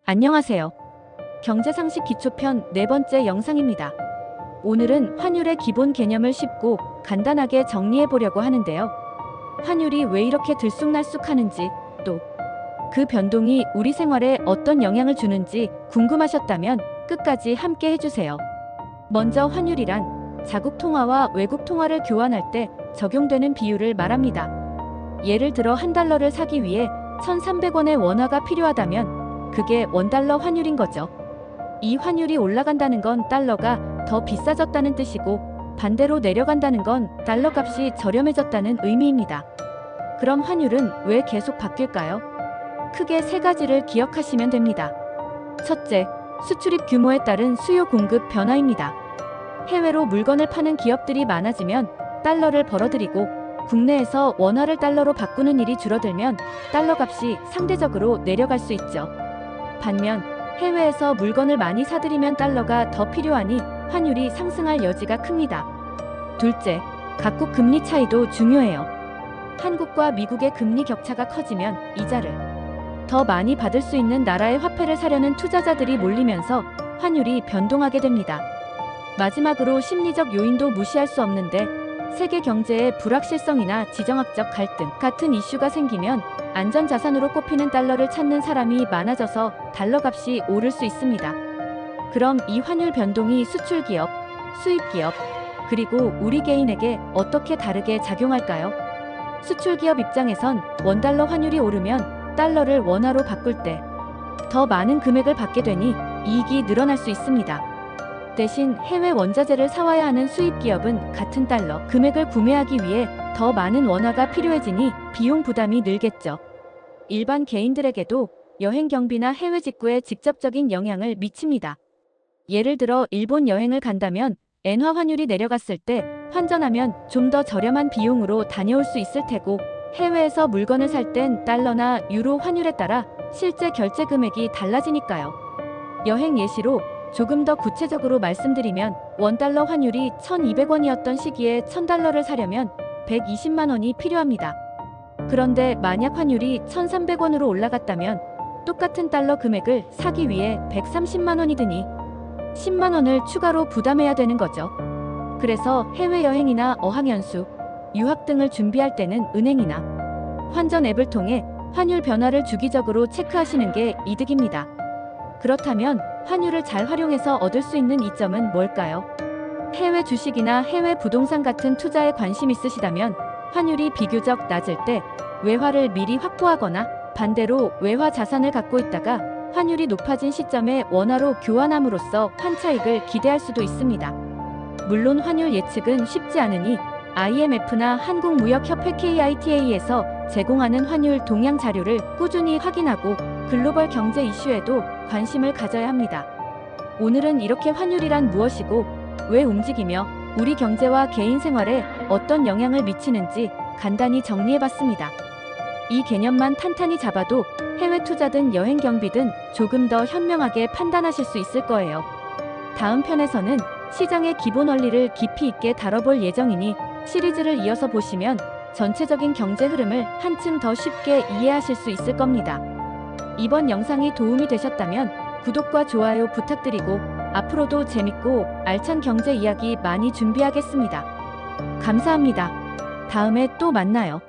안녕하세요. 경제상식 기초편 네 번째 영상입니다. 오늘은 환율의 기본 개념을 쉽고 간단하게 정리해 보려고 하는데요. 환율이 왜 이렇게 들쑥날쑥하는지, 또 그 변동이 우리 생활에 어떤 영향을 주는지 궁금하셨다면 끝까지 함께 해주세요. 먼저 환율이란 자국 통화와 외국 통화를 교환할 때 적용되는 비율을 말합니다. 예를 들어 $1를 사기 위해 1,300원의 원화가 필요하다면 그게 원달러 환율인 거죠. 이 환율이 올라간다는 건 달러가 더 비싸졌다는 뜻이고, 반대로 내려간다는 건 달러 값이 저렴해졌다는 의미입니다. 그럼 환율은 왜 계속 바뀔까요? 크게 세 가지를 기억하시면 됩니다. 첫째, 수출입 규모에 따른 수요 공급 변화입니다. 해외로 물건을 파는 기업들이 많아지면 달러를 벌어들이고, 국내에서 원화를 달러로 바꾸는 일이 줄어들면 달러 값이 상대적으로 내려갈 수 있죠. 반면 해외에서 물건을 많이 사들이면 달러가 더 필요하니 환율이 상승할 여지가 큽니다. 둘째, 각국 금리 차이도 중요해요. 한국과 미국의 금리 격차가 커지면 이자를 더 많이 받을 수 있는 나라의 화폐를 사려는 투자자들이 몰리면서 환율이 변동하게 됩니다. 마지막으로 심리적 요인도 무시할 수 없는데, 세계 경제의 불확실성이나 지정학적 갈등 같은 이슈가 생기면 안전자산으로 꼽히는 달러를 찾는 사람이 많아져서 달러 값이 오를 수 있습니다. 그럼 이 환율 변동이 수출기업, 수입기업, 그리고 우리 개인에게 어떻게 다르게 작용할까요? 수출기업 입장에선 원달러 환율이 오르면 달러를 원화로 바꿀 때 더 많은 금액을 받게 되니 이익이 늘어날 수 있습니다. 대신 해외 원자재를 사와야 하는 수입기업은 같은 달러 금액을 구매하기 위해 더 많은 원화가 필요해지니 비용 부담이 늘겠죠. 일반 개인들에게도 여행 경비나 해외 직구에 직접적인 영향을 미칩니다. 예를 들어 일본 여행을 간다면 엔화 환율이 내려갔을 때 환전하면 좀 더 저렴한 비용으로 다녀올 수 있을 테고, 해외에서 물건을 살 땐 달러나 유로 환율에 따라 실제 결제 금액이 달라지니까요. 여행 예시로 조금 더 구체적으로 말씀드리면, 원달러 환율이 1,200원이었던 시기에 1,000달러를 사려면 120만 원이 필요합니다. 그런데 만약 환율이 1,300원으로 올라갔다면 똑같은 달러 금액을 사기 위해 130만 원이 드니 10만 원을 추가로 부담해야 되는 거죠. 그래서 해외여행이나 어학연수, 유학 등을 준비할 때는 은행이나 환전 앱을 통해 환율 변화를 주기적으로 체크하시는 게 이득입니다. 그렇다면 환율을 잘 활용해서 얻을 수 있는 이점은 뭘까요? 해외 주식이나 해외 부동산 같은 투자에 관심 있으시다면 환율이 비교적 낮을 때 외화를 미리 확보하거나, 반대로 외화 자산을 갖고 있다가 환율이 높아진 시점에 원화로 교환함으로써 환차익을 기대할 수도 있습니다. 물론 환율 예측은 쉽지 않으니 IMF나 한국무역협회 KITA에서 제공하는 환율 동향 자료를 꾸준히 확인하고 글로벌 경제 이슈에도 관심을 가져야 합니다. 오늘은 이렇게 환율이란 무엇이고 왜 움직이며 우리 경제와 개인 생활에 어떤 영향을 미치는지 간단히 정리해봤습니다. 이 개념만 탄탄히 잡아도 해외 투자든 여행 경비든 조금 더 현명하게 판단하실 수 있을 거예요. 다음 편에서는 시장의 기본 원리를 깊이 있게 다뤄볼 예정이니 시리즈를 이어서 보시면 전체적인 경제 흐름을 한층 더 쉽게 이해하실 수 있을 겁니다. 이번 영상이 도움이 되셨다면 구독과 좋아요 부탁드리고, 앞으로도 재밌고 알찬 경제 이야기 많이 준비하겠습니다. 감사합니다. 다음에 또 만나요.